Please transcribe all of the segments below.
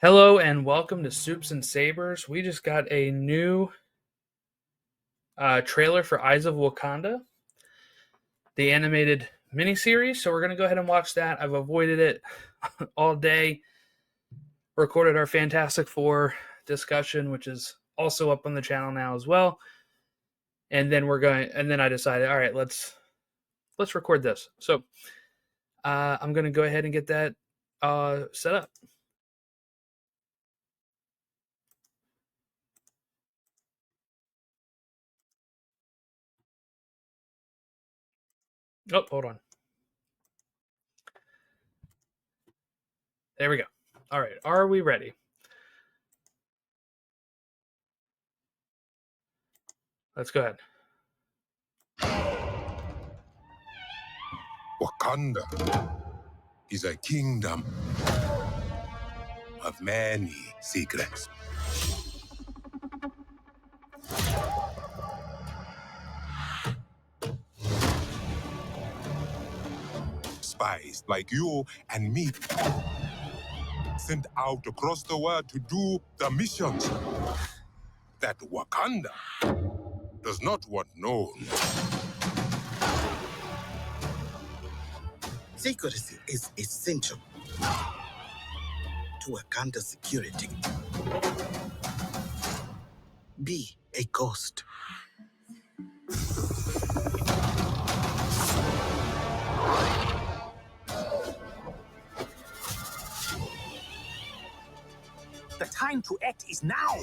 Hello and welcome to Soups and Sabers. We just got a new trailer for Eyes of Wakanda, the animated miniseries. So we're going to go ahead and watch that. I've avoided it all day. Recorded our Fantastic Four discussion, which is also up on the channel now as well. And then I decided, all right, let's record this. So I'm going to go ahead and get that set up. Oh, hold on. There we go. All right, are we ready? Let's go ahead. Wakanda is a kingdom of many secrets. Spies like you and me sent out across the world to do the missions that Wakanda does not want known. Secrecy is essential to Wakanda's security. Be a ghost. The time to act is now.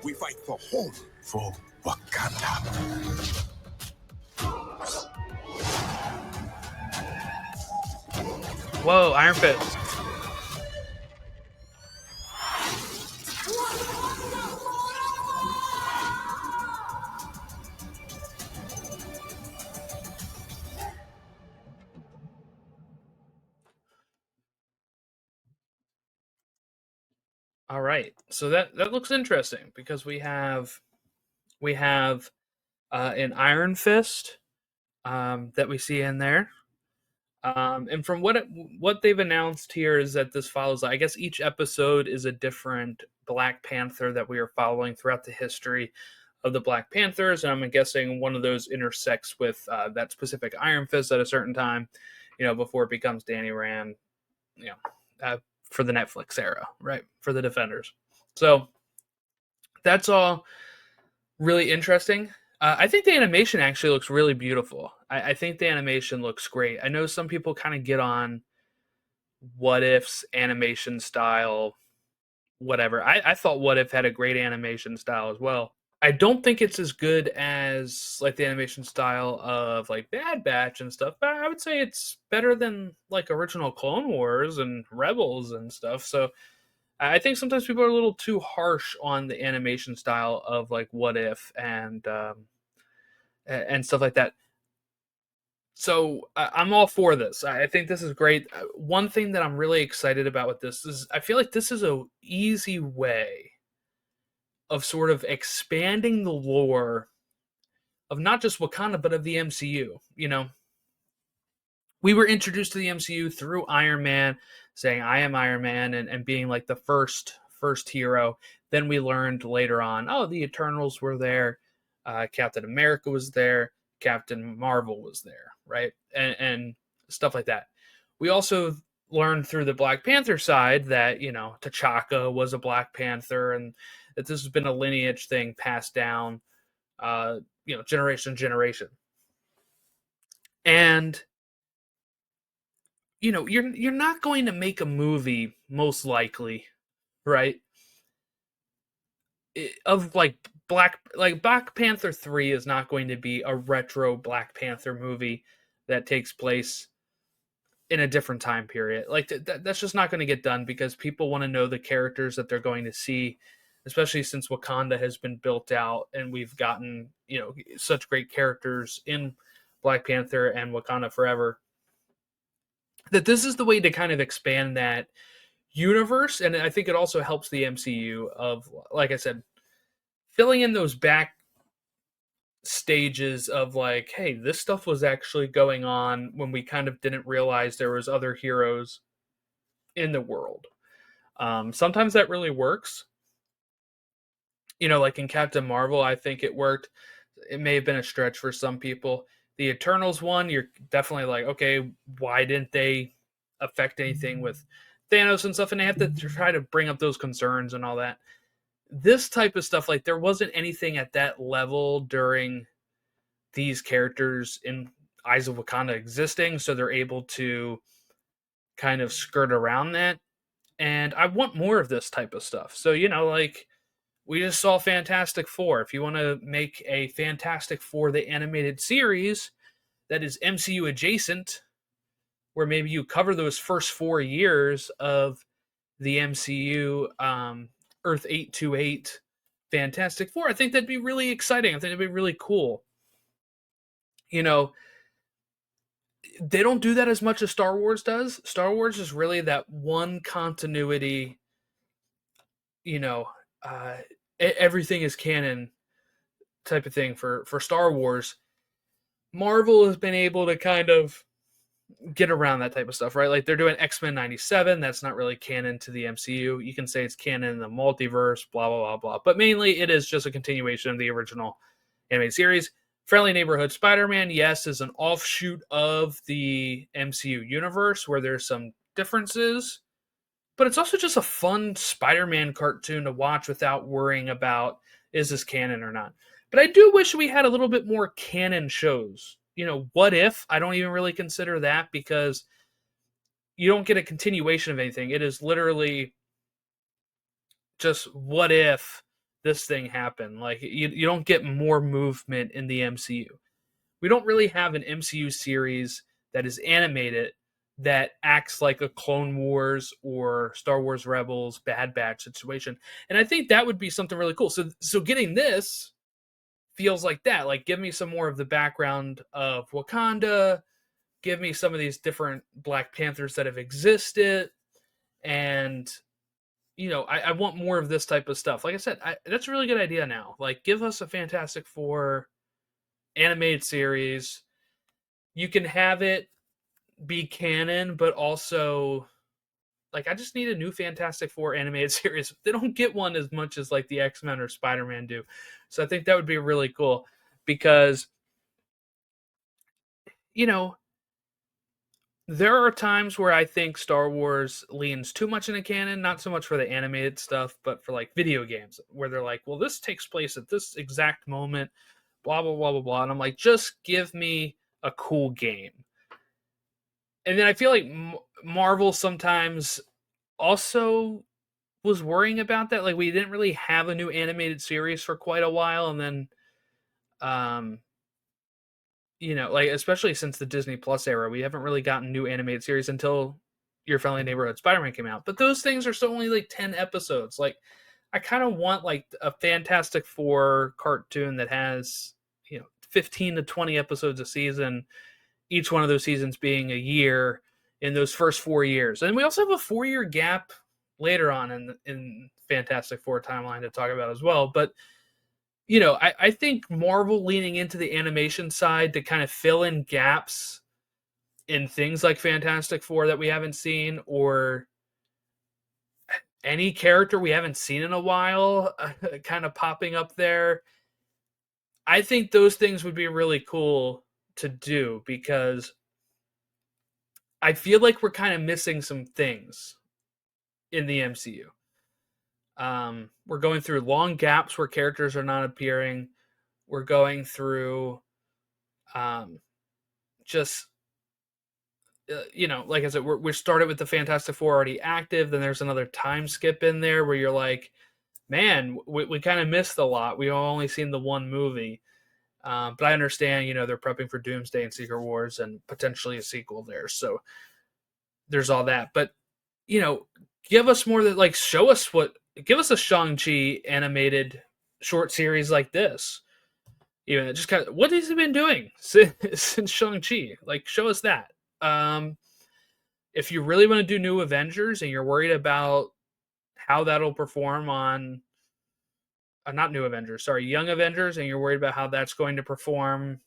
We fight for home, for Wakanda. Whoa, Iron Fist. All right, so that looks interesting because we have an Iron Fist that we see in there, and from what they've announced here is that this follows. I guess each episode is a different Black Panther that we are following throughout the history of the Black Panthers, and I'm guessing one of those intersects with that specific Iron Fist at a certain time, before it becomes Danny Rand, you know, for the Netflix era, right? For the Defenders. So that's all really interesting. I think the animation actually looks really beautiful. I think the animation looks great. I know some people kind of get on What If's animation style, whatever. I thought What If had a great animation style as well. I don't think it's as good as like the animation style of like Bad Batch and stuff, but I would say it's better than like original Clone Wars and Rebels and stuff. So I think sometimes people are a little too harsh on the animation style of like What If and stuff like that. So I'm all for this. I think this is great. One thing that I'm really excited about with this is I feel like this is a easy way of sort of expanding the lore of not just Wakanda but of the MCU. We were introduced to the MCU through Iron Man, saying I am Iron Man, and being like the first hero. Then we learned later on, oh, the Eternals were there, Captain America was there, Captain Marvel was there, right, and stuff like that. We also learned through the Black Panther side that T'Chaka was a Black Panther, and that this has been a lineage thing passed down, generation to generation, and you're not going to make a movie most likely, right? Of Black Panther 3 is not going to be a retro Black Panther movie that takes place in a different time period. Like that's just not going to get done because people want to know the characters that they're going to see, especially since Wakanda has been built out and we've gotten, such great characters in Black Panther and Wakanda Forever, that this is the way to kind of expand that universe. And I think it also helps the MCU of, like I said, filling in those back stages of like, hey, this stuff was actually going on when we kind of didn't realize there was other heroes in the world. Sometimes that really works. Like in Captain Marvel, I think it worked. It may have been a stretch for some people. The Eternals one, you're definitely like, okay, why didn't they affect anything with Thanos and stuff? And they have to try to bring up those concerns and all that. This type of stuff, like there wasn't anything at that level during these characters in Eyes of Wakanda existing, so they're able to kind of skirt around that. And I want more of this type of stuff. So, like we just saw Fantastic Four. If you want to make a Fantastic Four, the animated series that is MCU adjacent, where maybe you cover those first 4 years of the MCU Earth 828 Fantastic Four, I think that'd be really exciting. I think it'd be really cool. They don't do that as much as Star Wars does. Star Wars is really that one continuity, you know, uh, everything is canon type of thing for Star Wars. Marvel has been able to kind of get around that type of stuff, right? Like they're doing X-Men 97. That's not really canon to the MCU. You can say it's canon in the multiverse, blah, blah, blah, blah. But mainly it is just a continuation of the original animated series. Friendly Neighborhood Spider-Man, yes, is an offshoot of the MCU universe where there's some differences, but it's also just a fun Spider-Man cartoon to watch without worrying about is this canon or not. But I do wish we had a little bit more canon shows. What If? I don't even really consider that because you don't get a continuation of anything. It is literally just what if this thing happened. Like you don't get more movement in the MCU. We don't really have an MCU series that is animated that acts like a Clone Wars or Star Wars Rebels Bad Batch situation. And I think that would be something really cool. So getting this feels like that. Like give me some more of the background of Wakanda, give me some of these different Black Panthers that have existed, and I want more of this type of stuff. Like I said, that's a really good idea now. Like give us a Fantastic Four animated series. You can have it be canon, but also like I just need a new Fantastic Four animated series. They don't get one as much as like the X-Men or Spider-Man do. So I think that would be really cool because you know, there are times where I think Star Wars leans too much into canon, not so much for the animated stuff, but for like video games where they're like, well, this takes place at this exact moment, blah, blah, blah, blah, blah. And I'm like, just give me a cool game. And then I feel like Marvel sometimes also was worrying about that. Like we didn't really have a new animated series for quite a while. And then, um, like especially since the Disney Plus era, we haven't really gotten new animated series until Your Friendly Neighborhood Spider-Man came out. But those things are still only like 10 episodes. Like I kind of want like a Fantastic Four cartoon that has, 15 to 20 episodes a season, each one of those seasons being a year in those first 4 years. And we also have a 4-year gap later on in Fantastic Four timeline to talk about as well. But I think Marvel leaning into the animation side to kind of fill in gaps in things like Fantastic Four that we haven't seen, or any character we haven't seen in a while, kind of popping up there. I think those things would be really cool to do because I feel like we're kind of missing some things in the MCU. We're going through long gaps where characters are not appearing. We're going through just like I said, we started with the Fantastic Four already active. Then there's another time skip in there where you're like, man, we kind of missed a lot. We've only seen the one movie. But I understand, they're prepping for Doomsday and Secret Wars and potentially a sequel there. So there's all that. But, give us more that, like, give us a Shang-Chi animated short series like this. Just kind of, what has he been doing since Shang-Chi? Like, show us that. If you really want to do new Avengers and you're worried about how that'll perform on not New Avengers, sorry, Young Avengers, and you're worried about how that's going to perform,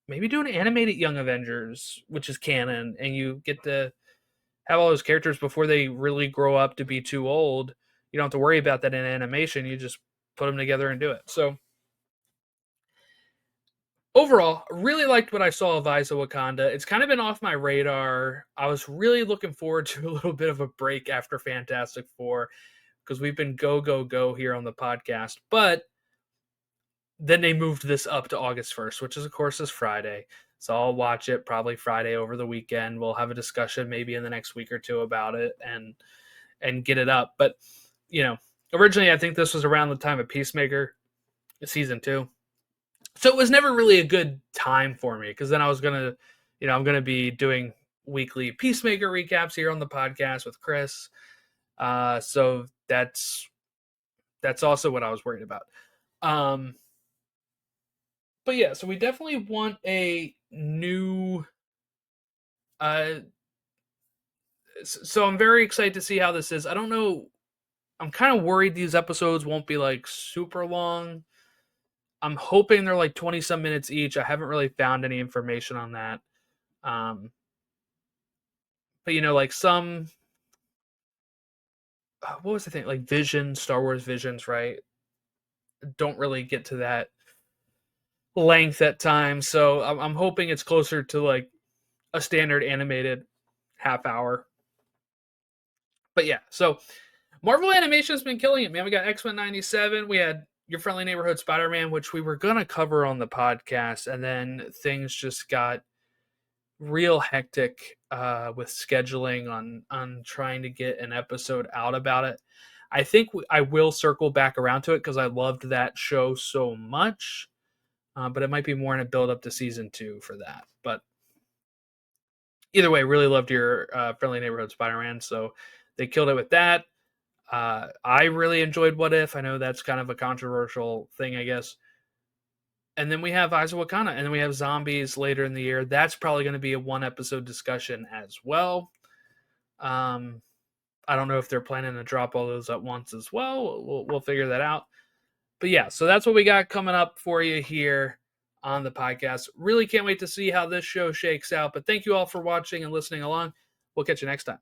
maybe do an animated Young Avengers, which is canon, and you get to have all those characters before they really grow up to be too old. You don't have to worry about that in animation. You just put them together and do it. So overall, really liked what I saw of Eyes of Wakanda. It's kind of been off my radar. I was really looking forward to a little bit of a break after Fantastic Four because we've been go here on the podcast. But then they moved this up to August 1st, which is, of course, is Friday. So I'll watch it probably Friday over the weekend. We'll have a discussion maybe in the next week or two about it and get it up. But, originally I think this was around the time of Peacemaker season 2. So it was never really a good time for me because then I was going to, I'm going to be doing weekly Peacemaker recaps here on the podcast with Chris. So that's also what I was worried about. But yeah, so we definitely want a new. So I'm very excited to see how this is. I don't know. I'm kind of worried these episodes won't be like super long. I'm hoping they're like 20 some minutes each. I haven't really found any information on that. But like some, what was the thing? Like Vision, Star Wars Visions, right? Don't really get to that length at times. So I'm hoping it's closer to like a standard animated half hour. But yeah, so Marvel Animation's been killing it, man. We got X-Men 97. We had Your Friendly Neighborhood Spider-Man, which we were going to cover on the podcast. And then things just got real hectic with scheduling on trying to get an episode out about it. I think I will circle back around to it because I loved that show so much. But it might be more in a build up to season 2 for that. But either way, really loved Your Friendly Neighborhood Spider-Man. So they killed it with that. I really enjoyed What If. I know that's kind of a controversial thing, I guess. And then we have Eyes of Wakanda, and then we have Zombies later in the year. That's probably going to be a 1-episode discussion as well. I don't know if they're planning to drop all those at once as well. We'll figure that out. But yeah, so that's what we got coming up for you here on the podcast. Really can't wait to see how this show shakes out. But thank you all for watching and listening along. We'll catch you next time.